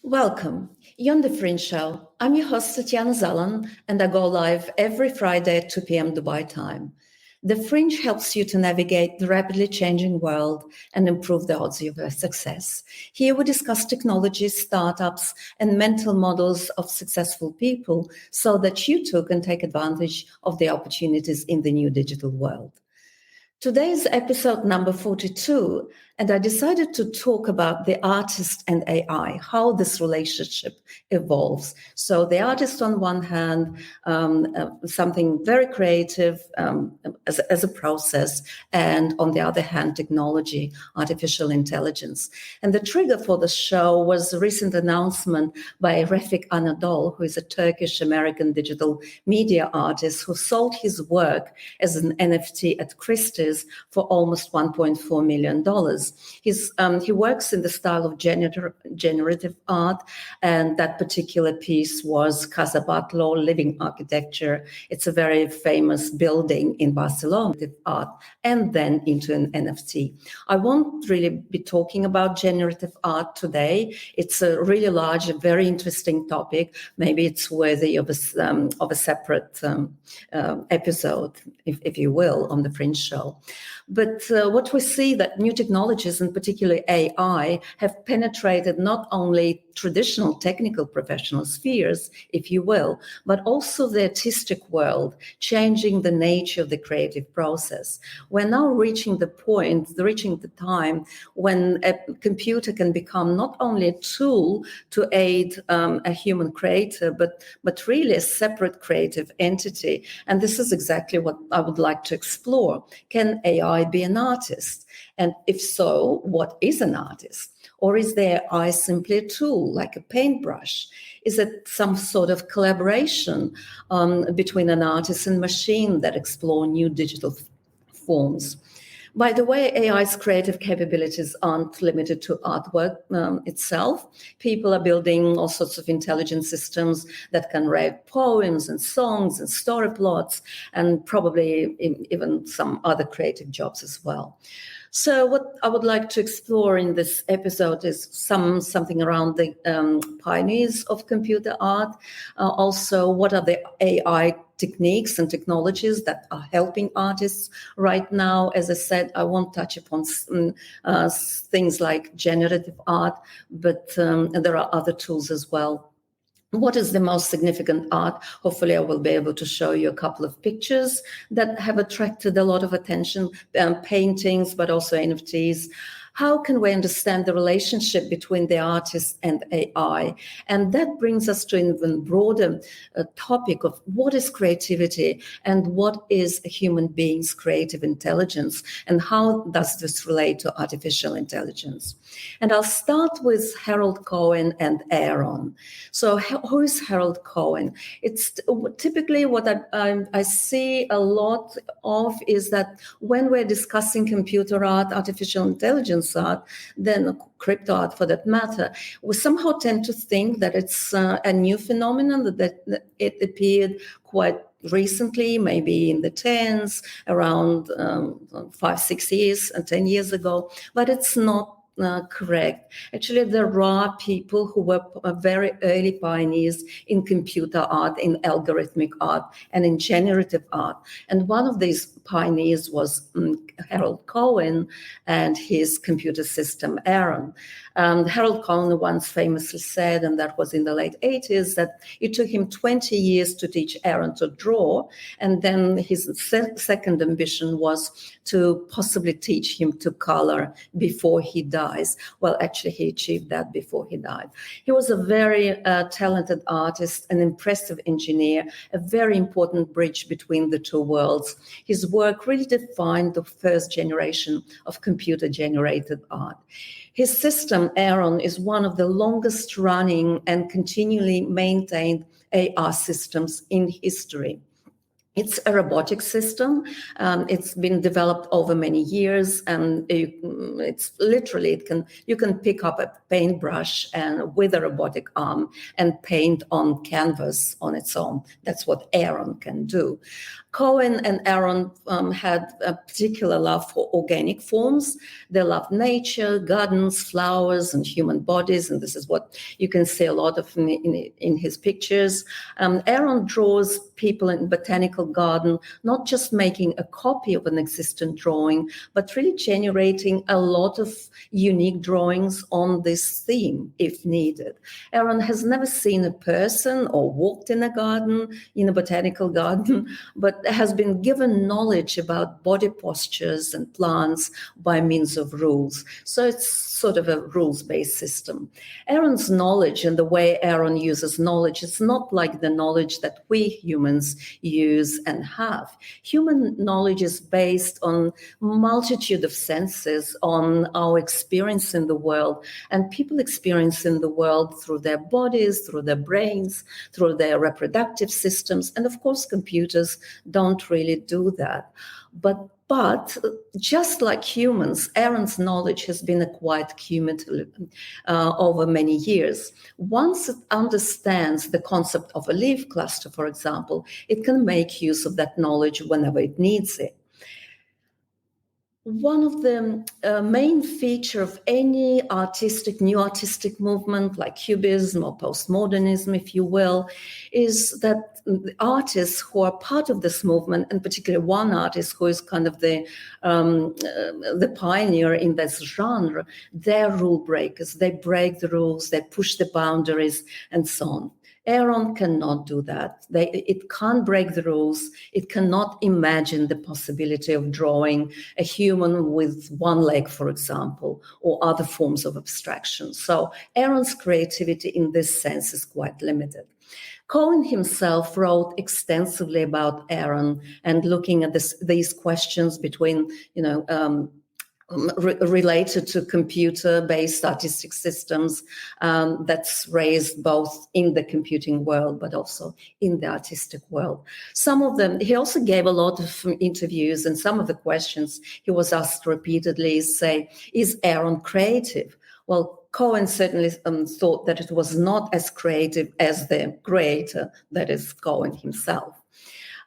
Welcome. You're on the Fringe Show. I'm your host, Tatiana Zalan, and I go live every Friday at 2 p.m. Dubai time. The Fringe helps you to navigate the rapidly changing world and improve the odds of your success. Here we discuss technologies, startups, and mental models of successful people so that you too can take advantage of the opportunities in the new digital world. Today is episode number 42, and I decided to talk about the artist and AI, how this relationship evolves. So the artist on one hand, something very creative as a process, and on the other hand, technology, artificial intelligence. And the trigger for the show was a recent announcement by Refik Anadol, who is a Turkish-American digital media artist who sold his work as an NFT at Christie's for almost $1.4 million. He works in the style of generative art, and that particular piece was Casa Batlló, Living Architecture. It's a very famous building in Barcelona, art, and then into an NFT. I won't really be talking about generative art today. It's a really large, very interesting topic. Maybe it's worthy of a separate episode, if you will, on the Fringe Show. But what we see that new technologies, and particularly AI, have penetrated not only traditional technical professional spheres, if you will, but also the artistic world, changing the nature of the creative process. We're now reaching the time when a computer can become not only a tool to aid a human creator, but really a separate creative entity. And this is exactly what I would like to explore. Can AI be an artist? And if so, what is an artist? Or is their eye simply a tool, like a paintbrush? Is it some sort of collaboration between an artist and machine that explore new digital forms? By the way, AI's creative capabilities aren't limited to artwork itself. People are building all sorts of intelligent systems that can write poems and songs and story plots, and probably even some other creative jobs as well. So what I would like to explore in this episode is something around the pioneers of computer art. Also, what are the AI techniques and technologies that are helping artists right now? As I said, I won't touch upon things like generative art, but there are other tools as well. What is the most significant art? Hopefully, I will be able to show you a couple of pictures that have attracted a lot of attention, paintings, but also NFTs. How can we understand the relationship between the artist and AI? And that brings us to an even broader topic of what is creativity and what is a human being's creative intelligence, and how does this relate to artificial intelligence? And I'll start with Harold Cohen and Aaron. So who is Harold Cohen? It's typically what I see a lot of is that when we're discussing computer art, artificial intelligence art, then crypto art for that matter, we somehow tend to think that it's a new phenomenon, that it appeared quite recently, maybe in the 10s, around 5-6 years and 10 years ago, but it's not correct. Actually, there are people who were very early pioneers in computer art, in algorithmic art, and in generative art. And one of these pioneers was Harold Cohen and his computer system, Aaron. Harold Cohen once famously said, and that was in the late 80s, that it took him 20 years to teach Aaron to draw, and then his second ambition was to possibly teach him to color before he dies. Well, actually, he achieved that before he died. He was a very talented artist, an impressive engineer, a very important bridge between the two worlds. His work really defined the first generation of computer-generated art. His system, Aaron, is one of the longest running and continually maintained AR systems in history. It's a robotic system. It's been developed over many years, and it's literally you can pick up a paintbrush and with a robotic arm and paint on canvas on its own. That's what Aaron can do. Cohen and Aaron had a particular love for organic forms. They loved nature, gardens, flowers, and human bodies, and this is what you can see a lot of in his pictures. Aaron draws people in botanical garden, not just making a copy of an existing drawing, but really generating a lot of unique drawings on this theme if needed. Aaron has never seen a person or walked in a garden, in a botanical garden, but has been given knowledge about body postures and plants by means of rules. So it's sort of a rules-based system. Aaron's knowledge and the way Aaron uses knowledge is not like the knowledge that we humans use and have. Human knowledge is based on multitude of senses, on our experience in the world, and people experience in the world through their bodies, through their brains, through their reproductive systems, and of course computers don't really do that. But just like humans, Aaron's knowledge has been acquired cumulatively over many years. Once it understands the concept of a leaf cluster, for example, it can make use of that knowledge whenever it needs it. One of the main feature of any new artistic movement like Cubism or postmodernism, if you will, is that the artists who are part of this movement, and particularly one artist who is kind of the pioneer in this genre, they're rule breakers. They break the rules, they push the boundaries, and so on. Aaron cannot do that. It can't break the rules. It cannot imagine the possibility of drawing a human with one leg, for example, or other forms of abstraction. So Aaron's creativity in this sense is quite limited. Cohen himself wrote extensively about Aaron and looking at these questions between, related to computer-based artistic systems that's raised both in the computing world but also in the artistic world. Some of them, he also gave a lot of interviews, and some of the questions he was asked repeatedly say, is Aaron creative? Well, Cohen certainly thought that it was not as creative as the creator, that is Cohen himself.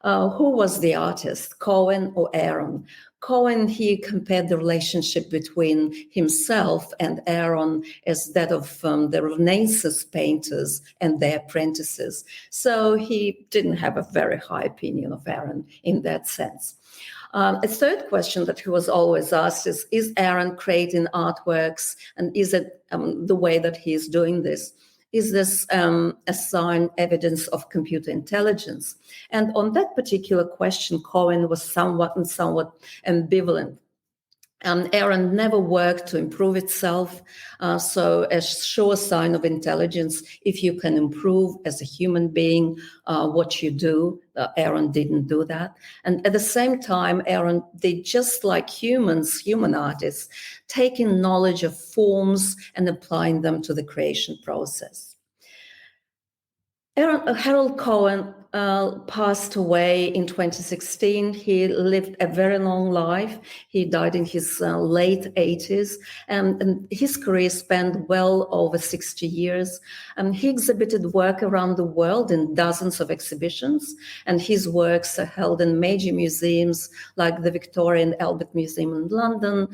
Who was the artist, Cohen or Aaron? Cohen, he compared the relationship between himself and Aaron as that of the Renaissance painters and their apprentices. So he didn't have a very high opinion of Aaron in that sense. A third question that he was always asked is Aaron creating artworks, and is it the way that he is doing this? Is this a sign, evidence of computer intelligence? And on that particular question, Cohen was somewhat ambivalent. Aaron never worked to improve itself, so a sure sign of intelligence if you can improve as a human being what you do. Aaron didn't do that. And at the same time, Aaron did just like human artists, taking knowledge of forms and applying them to the creation process. Harold Cohen passed away in 2016. He lived a very long life. He died in his late 80s, and his career spanned well over 60 years. He exhibited work around the world in dozens of exhibitions, and his works are held in major museums like the Victoria and Albert Museum in London,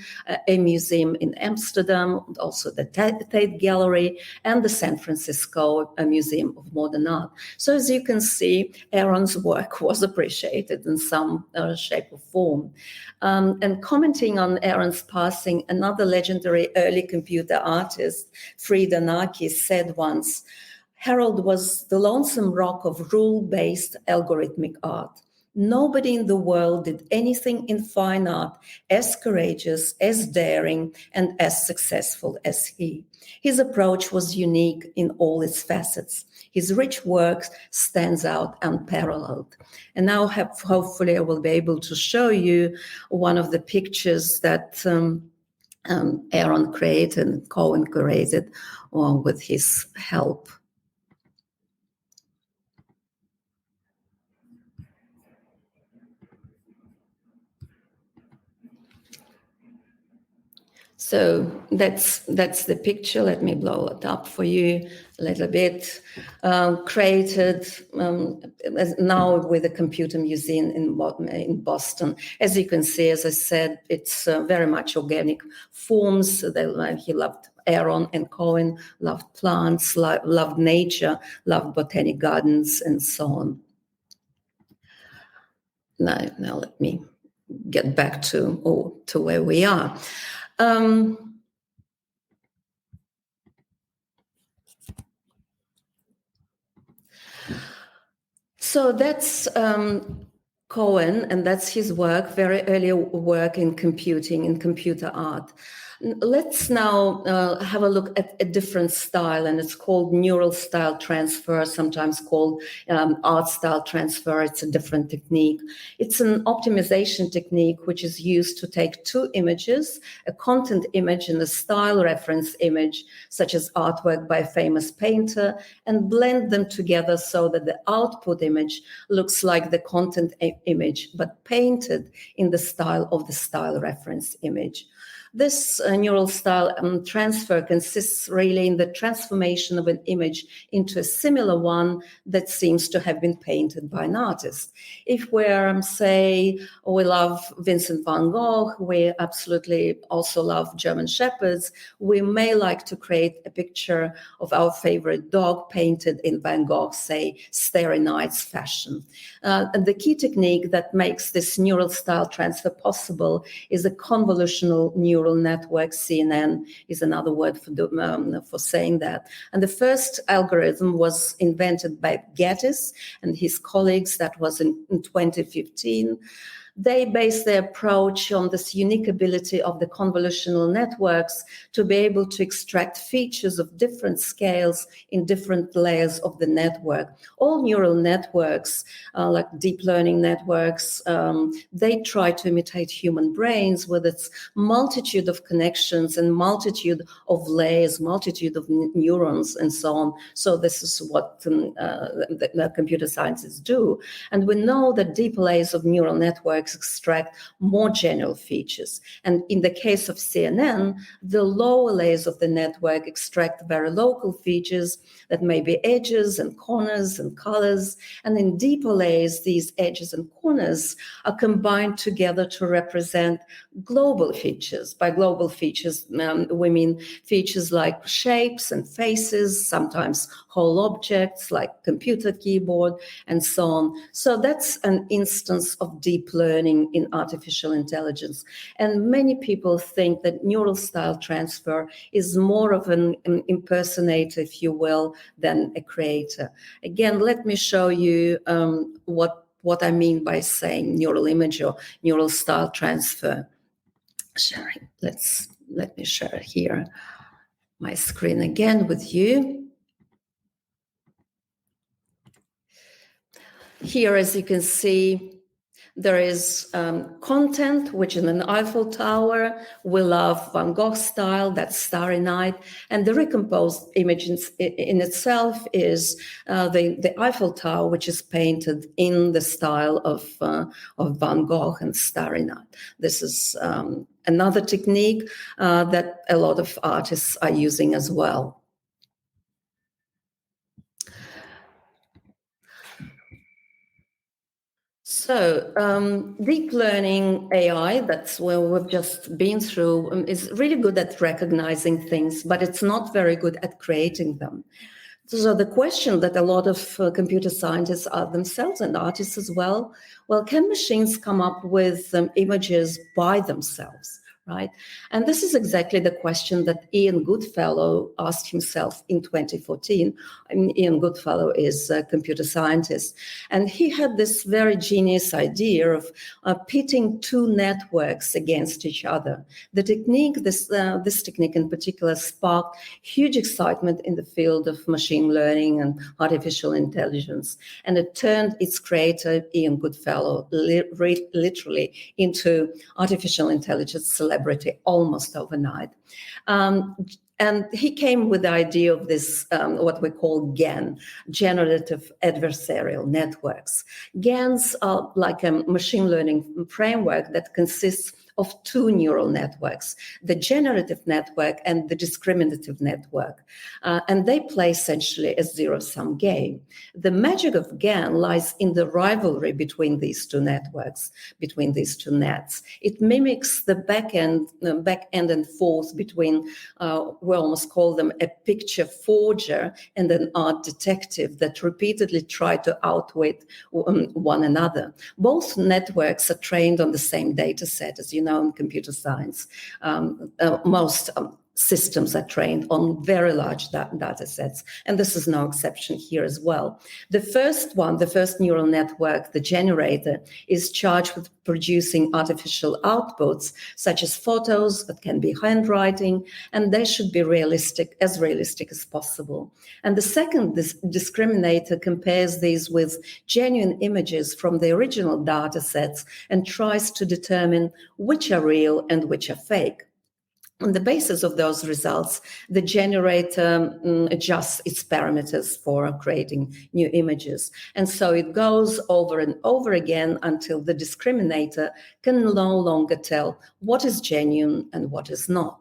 a museum in Amsterdam, also the Tate Gallery, and the San Francisco Museum of Modern Art. So as you can see, Aaron's work was appreciated in some shape or form. And commenting on Aaron's passing, another legendary early computer artist, Frida Naki, said once, Harold was the lonesome rock of rule-based algorithmic art. Nobody in the world did anything in fine art as courageous, as daring, and as successful as he. His approach was unique in all its facets. His rich work stands out unparalleled. And now hopefully I will be able to show you one of the pictures that Aaron created and Cohen created with his help. So that's the picture. Let me blow it up for you a little bit. Created now with the Computer Museum in Boston. As you can see, as I said, it's very much organic forms. He loved Aaron and Cohen, loved plants, loved nature, loved botanic gardens, and so on. Now let me get back to where we are. So that's Cohen, and that's his work, very early work in computing, in computer art. Let's now have a look at a different style, and it's called neural style transfer, sometimes called art style transfer. It's a different technique. It's an optimization technique which is used to take two images, a content image and a style reference image, such as artwork by a famous painter, and blend them together so that the output image looks like the content image, but painted in the style of the style reference image. This neural style transfer consists really in the transformation of an image into a similar one that seems to have been painted by an artist. If we're, say, we love Vincent van Gogh, we absolutely also love German Shepherds, we may like to create a picture of our favorite dog painted in Van Gogh's, say, Starry Nights fashion. And the key technique that makes this neural style transfer possible is a convolutional neural network. CNN is another word for saying that. And the first algorithm was invented by Gaddis and his colleagues. That was in 2015. They base their approach on this unique ability of the convolutional networks to be able to extract features of different scales in different layers of the network. All neural networks, like deep learning networks, they try to imitate human brains with its multitude of connections and multitude of layers, multitude of neurons, and so on. So this is what the computer scientists do. And we know that deep layers of neural networks extract more general features. And in the case of CNN, the lower layers of the network extract very local features that may be edges and corners and colors. And in deeper layers, these edges and corners are combined together to represent global features. By global features, we mean features like shapes and faces, sometimes whole objects like computer keyboard, and so on. So that's an instance of deep learning in artificial intelligence. And many people think that neural style transfer is more of an impersonator, if you will, than a creator. Again, let me show you what I mean by saying neural image or neural style transfer. Sharing. Let me share here my screen again with you. Here, as you can see, there is content, which is an Eiffel Tower. We love Van Gogh style, that's Starry Night. And the recomposed image in itself is the Eiffel Tower, which is painted in the style of Van Gogh and Starry Night. This is another technique that a lot of artists are using as well. So deep learning AI, that's where we've just been through, is really good at recognizing things, but it's not very good at creating them. So the question that a lot of computer scientists are themselves, and artists as well, can machines come up with images by themselves? Right? And this is exactly the question that Ian Goodfellow asked himself in 2014. Ian Goodfellow is a computer scientist, and he had this very genius idea of pitting two networks against each other. The technique, this technique in particular, sparked huge excitement in the field of machine learning and artificial intelligence, and it turned its creator, Ian Goodfellow, literally into artificial intelligence celebrity almost overnight. And he came with the idea of this, what we call GAN, generative adversarial networks. GANs are like a machine learning framework that consists of two neural networks, the generative network and the discriminative network. And they play essentially a zero-sum game. The magic of GAN lies in the rivalry between these two networks, between these two nets. It mimics the back end and forth between, we almost call them a picture forger and an art detective that repeatedly try to outwit one another. Both networks are trained on the same data set, as you know, in computer science. Most systems are trained on very large data sets, and this is no exception here as well. The first neural network, the generator, is charged with producing artificial outputs, such as photos that can be handwriting, and they should be as realistic as possible. And the second discriminator compares these with genuine images from the original data sets and tries to determine which are real and which are fake. On the basis of those results, the generator adjusts its parameters for creating new images. And so it goes over and over again until the discriminator can no longer tell what is genuine and what is not.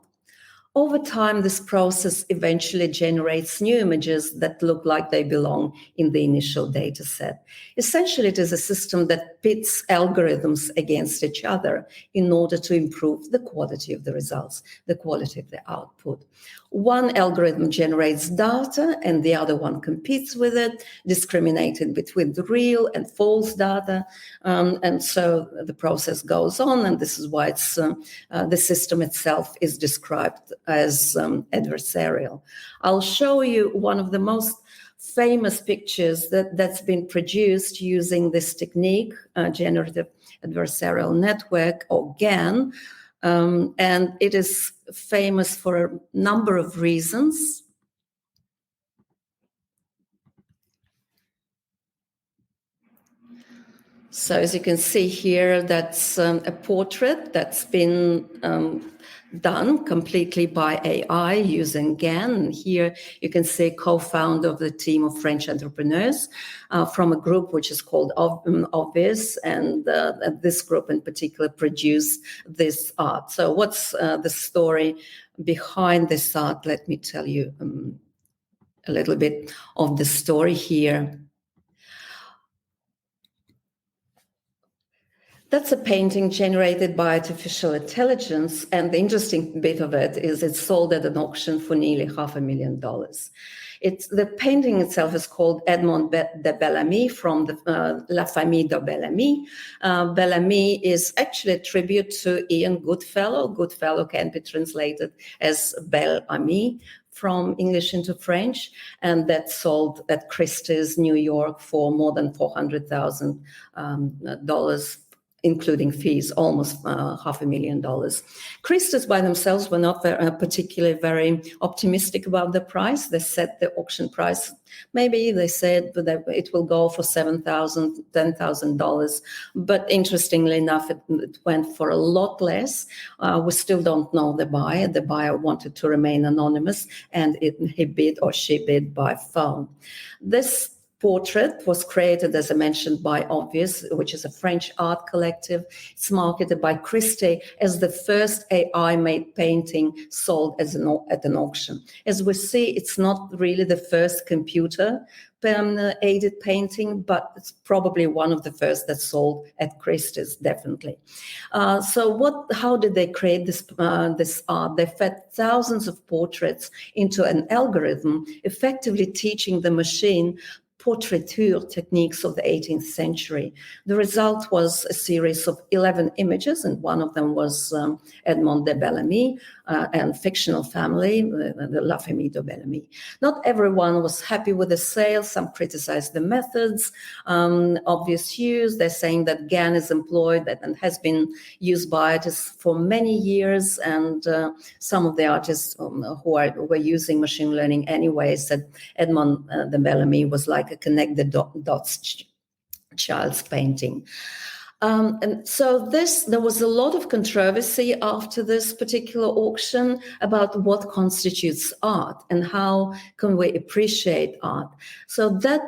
Over time, this process eventually generates new images that look like they belong in the initial data set. Essentially, it is a system that pits algorithms against each other in order to improve the quality of the results, the quality of the output. One algorithm generates data and the other one competes with it, discriminating between the real and false data. And so the process goes on, and this is why the system itself is described as adversarial. I'll show you one of the most famous pictures that's been produced using this technique, generative adversarial network, or GAN. And it is famous for a number of reasons. So as you can see here, that's a portrait that's been done completely by AI using GAN. And here you can see a co-founder of the team of French entrepreneurs from a group which is called Obvious, and this group in particular produced this art. So what's the story behind this art? Let me tell you a little bit of the story here. That's a painting generated by artificial intelligence, and the interesting bit of it is it's sold at an auction for nearly $500,000. The painting itself is called Edmond de Bellamy from the La Famille de Bellamy. Bellamy is actually a tribute to Ian Goodfellow. Goodfellow can be translated as Bel-Ami from English into French, and that sold at Christie's, New York, for more than $400,000. Including fees, almost $500,000. Christie's by themselves were not particularly very optimistic about the price. They set the auction price, maybe they said that it will go for $7,000, $10,000. But interestingly enough, it went for a lot less. We still don't know the buyer. The buyer wanted to remain anonymous, and he bid or she bid by phone. This portrait was created, as I mentioned, by Obvious, which is a French art collective. It's marketed by Christie as the first AI-made painting sold at an auction. As we see, it's not really the first computer-aided painting, but it's probably one of the first that sold at Christie's, definitely. How did they create this art? They fed thousands of portraits into an algorithm, effectively teaching the machine portraiture techniques of the 18th century. The result was a series of 11 images, and one of them was Edmond de Bellamy and fictional family, the La Famille de Bellamy. Not everyone was happy with the sale. Some criticized the methods, Obvious use. They're saying that GAN is employed and has been used by artists for many years, and some of the artists who were using machine learning anyway said Edmond de Bellamy was like a connect the dots child's painting. And so there was a lot of controversy after this particular auction about what constitutes art and how can we appreciate art. So that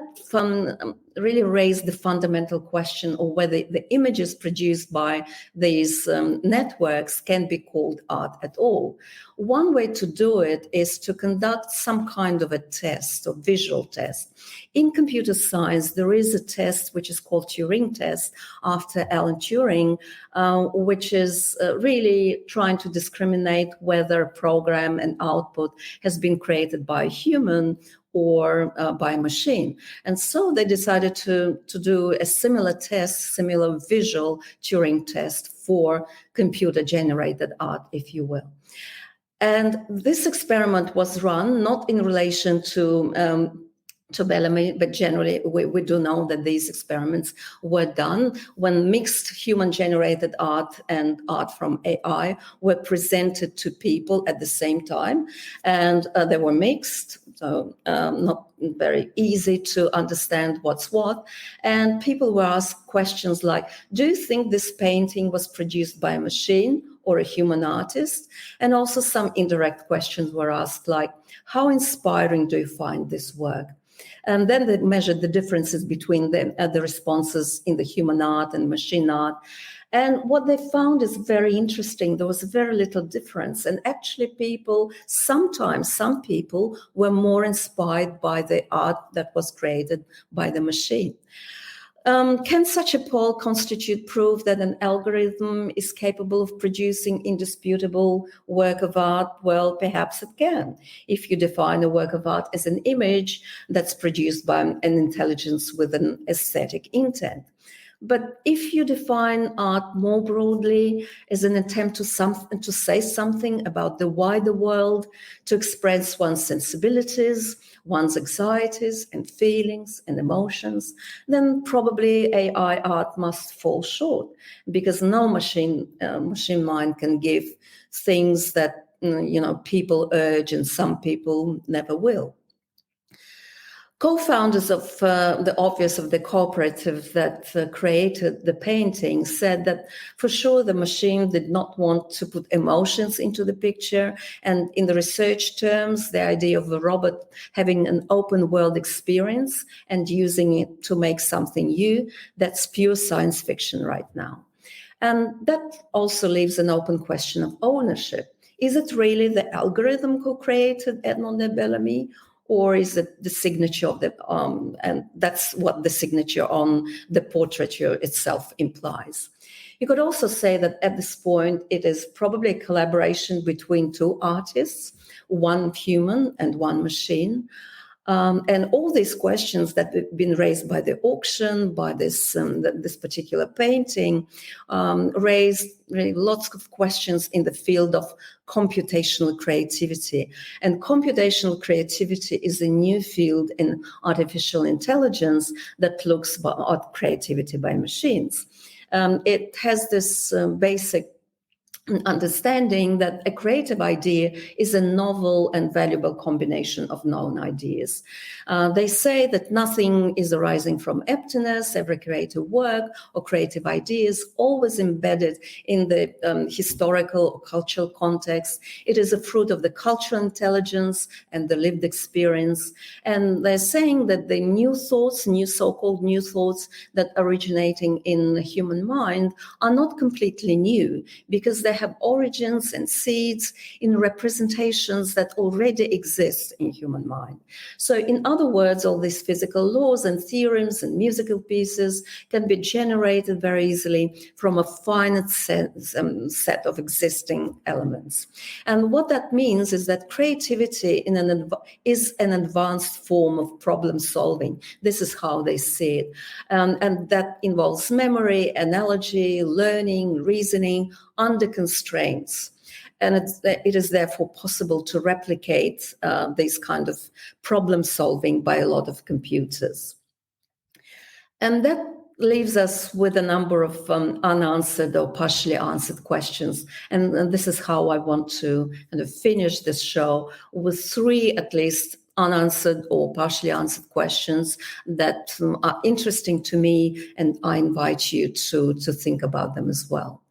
really raised the fundamental question of whether the images produced by these networks can be called art at all. One way to do it is to conduct some kind of a test or visual test. In computer science, there is a test which is called Turing test after Alan Turing, which is really trying to discriminate whether a program and output has been created by a human or by a machine. And so they decided to do a similar test, similar visual Turing test for computer-generated art, if you will. And this experiment was run not in relation to Bellamy, but generally we do know that these experiments were done when mixed human-generated art and art from AI were presented to people at the same time. And they were mixed, so not very easy to understand what's what. And people were asked questions like, do you think this painting was produced by a machine or a human artist? And also some indirect questions were asked like, how inspiring do you find this work? And then they measured the differences between the responses in the human art and machine art. And what they found is very interesting. There was very little difference. And actually sometimes some people were more inspired by the art that was created by the machine. Can such a poll constitute proof that an algorithm is capable of producing indisputable work of art? Well, perhaps it can, if you define a work of art as an image that's produced by an intelligence with an aesthetic intent. But if you define art more broadly as an attempt to say something about the wider world, to express one's sensibilities, one's anxieties and feelings and emotions, then probably AI art must fall short, because no machine mind can give things that people urge and some people never will. Co-founders of the cooperative that created the painting said that for sure the machine did not want to put emotions into the picture. And in the research terms, the idea of a robot having an open world experience and using it to make something new, that's pure science fiction right now. And that also leaves an open question of ownership. Is it really the algorithm who created Edmond de Bellamy? Or is it the signature of and that's what the signature on the portraiture itself implies. You could also say that at this point, it is probably a collaboration between two artists, one human and one machine. And all these questions that have been raised by the auction, by this particular painting, raised really lots of questions in the field of computational creativity. And computational creativity is a new field in artificial intelligence that looks at creativity by machines. It has this basic understanding that a creative idea is a novel and valuable combination of known ideas. They say that nothing is arising from emptiness. Every creative work or creative idea is always embedded in the historical or cultural context. It is a fruit of the cultural intelligence and the lived experience. And they're saying that the new thoughts, so-called new thoughts that originating in the human mind are not completely new, because they have origins and seeds in representations that already exist in human mind. So in other words, all these physical laws and theorems and musical pieces can be generated very easily from a finite set of existing elements. And what that means is that creativity is an advanced form of problem solving. This is how they see it. And that involves memory, analogy, learning, reasoning, under constraints. And it is therefore possible to replicate this kind of problem solving by a lot of computers. And that leaves us with a number of unanswered or partially answered questions. And this is how I want to kind of finish this show, with three at least unanswered or partially answered questions that are interesting to me, and I invite you to think about them as well.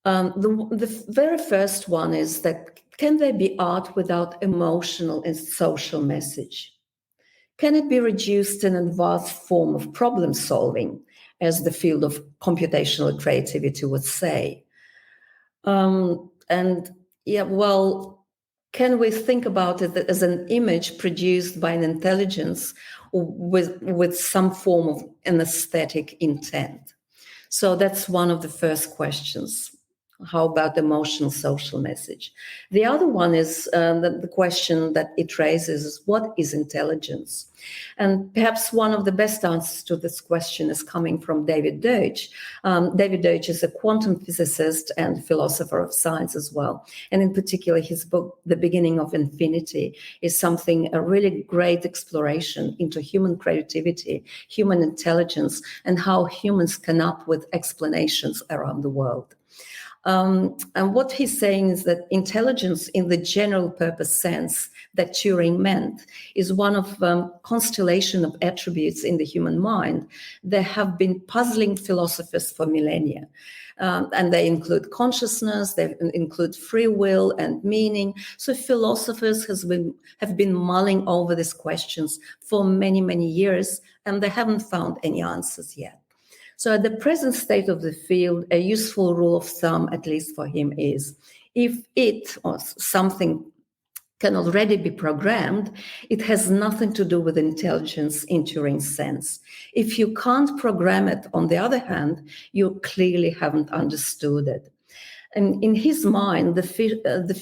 The very first one is that, can there be art without emotional and social message? Can it be reduced to an advanced form of problem solving, as the field of computational creativity would say? And yeah, well, can we think about it as an image produced by an intelligence with some form of an aesthetic intent? So that's one of the first questions. How about the emotional social message? The other one is the question that it raises is, what is intelligence? And perhaps one of the best answers to this question is coming from David Deutsch. David Deutsch is a quantum physicist and philosopher of science as well. And in particular, his book, The Beginning of Infinity, is a really great exploration into human creativity, human intelligence, and how humans come up with explanations around the world. And what he's saying is that intelligence in the general purpose sense that Turing meant is one of constellation of attributes in the human mind that have been puzzling philosophers for millennia. And they include consciousness, they include free will and meaning. So philosophers have been mulling over these questions for many, many years, and they haven't found any answers yet. So at the present state of the field, a useful rule of thumb, at least for him, is if it or something can already be programmed, it has nothing to do with intelligence in Turing's sense. If you can't program it, on the other hand, you clearly haven't understood it. And in his mind, the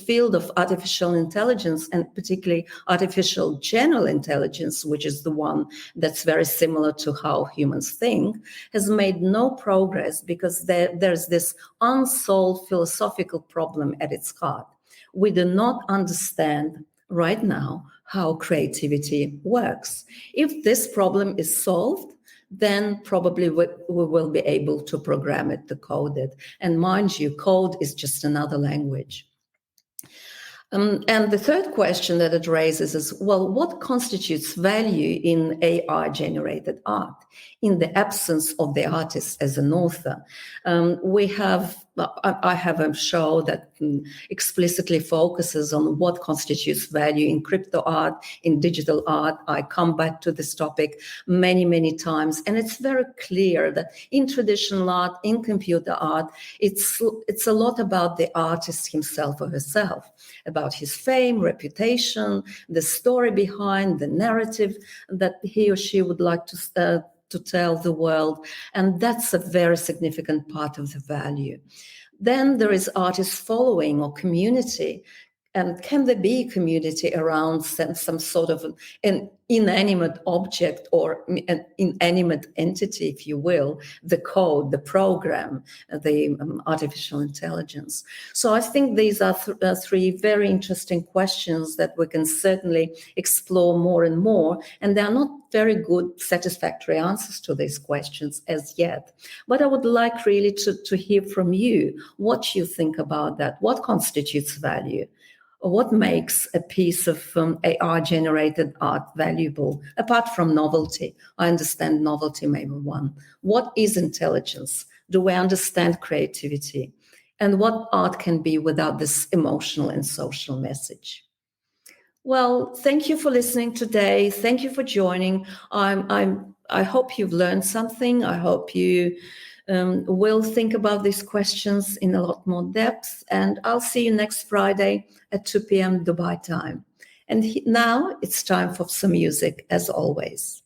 field of artificial intelligence, and particularly artificial general intelligence, which is the one that's very similar to how humans think, has made no progress because there's this unsolved philosophical problem at its heart. We do not understand right now how creativity works. If this problem is solved, then probably we will be able to program it, to code it. And mind you, code is just another language. And the third question that it raises is, well, what constitutes value in AI-generated art in the absence of the artist as an author? I have a show that explicitly focuses on what constitutes value in crypto art, in digital art. I come back to this topic many, many times. And it's very clear that in traditional art, in computer art, it's a lot about the artist himself or herself, about his fame, reputation, the story behind, the narrative that he or she would like to tell the world. And that's a very significant part of the value. Then there is artist following or community. And can there be community around some sort of an inanimate object or an inanimate entity, if you will, the code, the program, the artificial intelligence? So I think these are three very interesting questions that we can certainly explore more and more. And there are not very good, satisfactory answers to these questions as yet. But I would like really to hear from you what you think about that. What constitutes value? What makes a piece of AI-generated art valuable, apart from novelty? I understand novelty may be one. What is intelligence? Do we understand creativity? And what art can be without this emotional and social message? Well, thank you for listening today. Thank you for joining. I hope you've learned something. I hope you will think about these questions in a lot more depth. And I'll see you next Friday at 2 p.m. Dubai time. And now it's time for some music, as always.